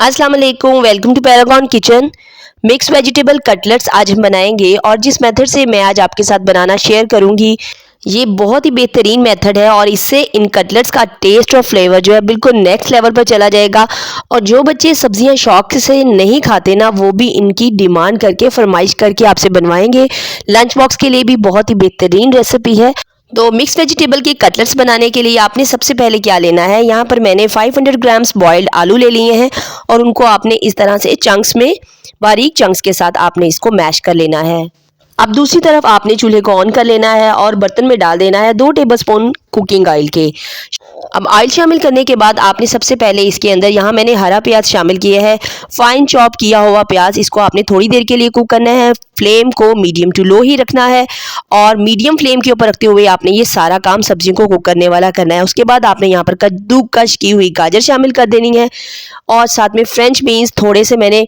अस्सलाम वालेकुम, welcome to Paragon kitchen. Mix vegetable cutlets आज हम बनाएंगे और जिस मेथड से मैं आज आपके साथ बनाना शेयर करूंगी ये बहुत ही बेहतरीन मेथड है और इससे इन कटलेट्स का टेस्ट और फ्लेवर जो है बिल्कुल नेक्स्ट लेवल पर चला जाएगा। और जो बच्चे सब्जियां शौक से नहीं खाते ना, वो भी इनकी डिमांड करके फरमाइश करके आपसे बनवाएंगे। लंच बॉक्स के लिए भी बहुत ही बेहतरीन रेसिपी है। तो मिक्स वेजिटेबल के कटलेट्स बनाने के लिए आपने सबसे पहले क्या लेना है, यहाँ पर मैंने 500 ग्राम्स बॉइल्ड आलू ले लिए हैं और उनको आपने इस तरह से चंक्स में, बारीक चंक्स के साथ आपने इसको मैश कर लेना है। अब दूसरी तरफ आपने चूल्हे को ऑन कर लेना है और बर्तन में डाल देना है 2 टेबलस्पून कुकिंग ऑयल के। अब ऑयल शामिल करने के बाद आपने सबसे पहले इसके अंदर, यहाँ मैंने हरा प्याज शामिल किया है, फाइन चॉप किया हुआ प्याज। इसको आपने थोड़ी देर के लिए कुक करना है। फ्लेम को मीडियम टू लो ही रखना है और मीडियम फ्लेम के ऊपर रखते हुए आपने ये सारा काम सब्जियों को कुक करने वाला करना है। उसके बाद आपने यहाँ पर कद्दूकश की हुई गाजर शामिल कर देनी है और साथ में फ्रेंच बीन्स थोड़े से मैंने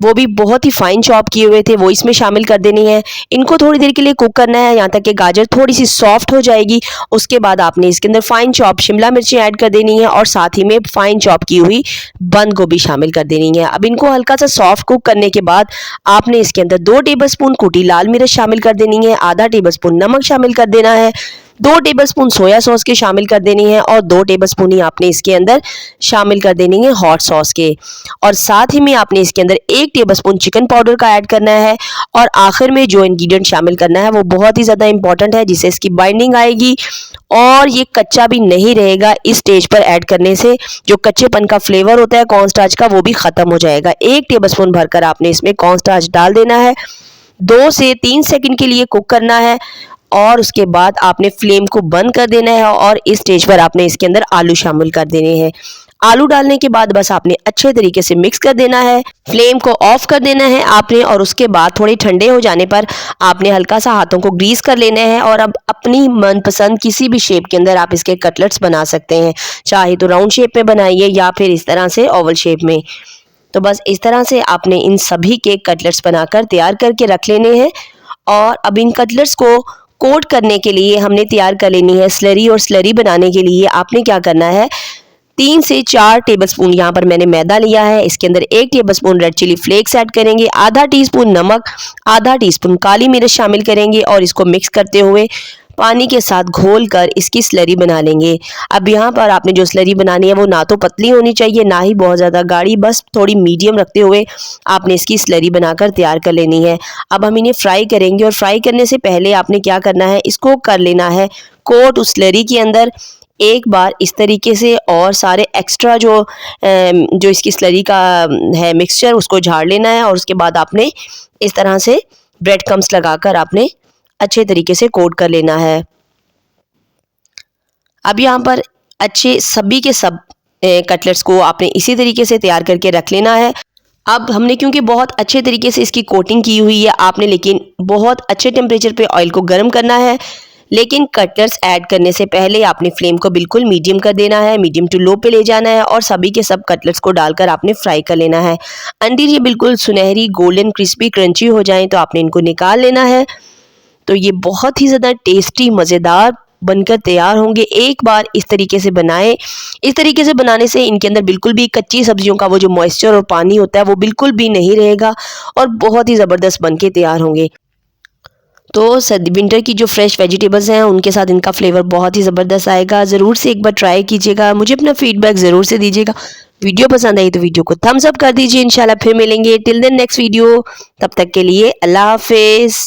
वो भी बहुत ही फाइन चॉप किए हुए थे, वो इसमें शामिल कर देनी है। इनको थोड़ी देर के लिए कुक करना है यहाँ तक कि गाजर थोड़ी सी सॉफ्ट हो जाएगी। उसके बाद आपने इसके अंदर फाइन चॉप शिमला मिर्ची ऐड कर देनी है और साथ ही में फाइन चॉप की हुई बंद गोभी शामिल कर देनी है। अब इनको हल्का सा सॉफ्ट कुक करने के बाद आपने इसके अंदर 2 टेबलस्पून कुटी लाल मिर्च शामिल कर देनी है, आधा टेबलस्पून नमक शामिल कर देना है, 2 टेबलस्पून सोया सॉस के शामिल कर देनी है और 2 टेबलस्पून ही आपने इसके अंदर शामिल कर देनी है हॉट सॉस के। और साथ ही में आपने इसके अंदर 1 टेबलस्पून चिकन पाउडर का ऐड करना है और आखिर में जो इंग्रेडिएंट शामिल करना है वो बहुत ही ज़्यादा इंपॉर्टेंट है, जिससे इसकी बाइंडिंग आएगी और ये कच्चा भी नहीं रहेगा। इस स्टेज पर ऐड करने से जो कच्चेपन का फ्लेवर होता है कॉर्नस्टार्च का, वो भी ख़त्म हो जाएगा। 1 टेबलस्पून भरकर आपने इसमें कॉर्नस्टार्च डाल देना है, 2 से 3 सेकंड के लिए कुक करना है और उसके बाद आपने फ्लेम को बंद कर देना है और इस स्टेज पर आपने इसके अंदर आलू शामिल कर देने हैं। आलू डालने के बाद बस आपने अच्छे तरीके से मिक्स कर देना है, फ्लेम को ऑफ कर देना है आपने और उसके बाद थोड़े ठंडे हो जाने पर आपने हल्का सा हाथों को ग्रीस कर लेना है और अब अपनी मनपसंद किसी भी शेप के अंदर आप इसके कटलेट्स बना सकते हैं। चाहे तो राउंड शेप में बनाइए या फिर इस तरह से ओवल शेप में। तो बस इस तरह से आपने इन सभी के कटलेट्स बनाकर तैयार करके रख लेने हैं। और अब इन कटलेट्स को कोट करने के लिए हमने तैयार कर लेनी है स्लरी। और स्लरी बनाने के लिए आपने क्या करना है, 3 से 4 टेबलस्पून यहाँ पर मैंने मैदा लिया है, इसके अंदर 1 tablespoon red chilli flakes add करेंगे, आधा टीस्पून नमक, आधा टीस्पून काली मिर्च शामिल करेंगे और इसको मिक्स करते हुए पानी के साथ घोल कर इसकी स्लरी बना लेंगे। अब यहाँ पर आपने जो स्लरी बनानी है वो ना तो पतली होनी चाहिए ना ही बहुत ज़्यादा गाढ़ी, बस थोड़ी मीडियम रखते हुए आपने इसकी स्लरी बनाकर तैयार कर लेनी है। अब हम इन्हें फ्राई करेंगे और फ्राई करने से पहले आपने क्या करना है, इसको कर लेना है कोट उस स्लरी के अंदर एक बार इस तरीके से और सारे एक्स्ट्रा जो इसकी स्लरी का है मिक्सचर उसको झाड़ लेना है और उसके बाद आपने इस तरह से ब्रेड क्रम्स लगाकर आपने अच्छे तरीके से कोट कर लेना है। अब यहाँ पर अच्छे सभी के सब कटलेट्स को आपने इसी तरीके से तैयार करके रख लेना है। अब हमने क्योंकि बहुत अच्छे तरीके से इसकी कोटिंग की हुई है, आपने लेकिन बहुत अच्छे टेम्परेचर पे ऑयल को गर्म करना है। लेकिन कटलेट्स ऐड करने से पहले आपने फ्लेम को बिल्कुल मीडियम कर देना है, मीडियम टू लो पे ले जाना है और सभी के सब कटलेट्स को डालकर आपने फ्राई कर लेना है। अंदर ये बिल्कुल सुनहरी गोल्डन क्रिस्पी क्रंची हो जाएं तो आपने इनको निकाल लेना है। तो ये बहुत ही ज़्यादा टेस्टी मज़ेदार बनकर तैयार होंगे। एक बार इस तरीके से बनाएं। इस तरीके से बनाने से इनके अंदर बिल्कुल भी कच्ची सब्जियों का वो जो मॉइस्चर और पानी होता है वो बिल्कुल भी नहीं रहेगा और बहुत ही ज़बरदस्त बनके तैयार होंगे। तो विंटर की जो फ्रेश वेजिटेबल्स हैं उनके साथ इनका फ्लेवर बहुत ही ज़बरदस्त आएगा। ज़रूर से एक बार ट्राई कीजिएगा, मुझे अपना फीडबैक ज़रूर से दीजिएगा। वीडियो पसंद आई तो वीडियो को थम्स अप कर दीजिए। इंशाल्लाह फिर मिलेंगे। टिल देन नेक्स्ट वीडियो, तब तक के लिए अल्लाह हाफिज़।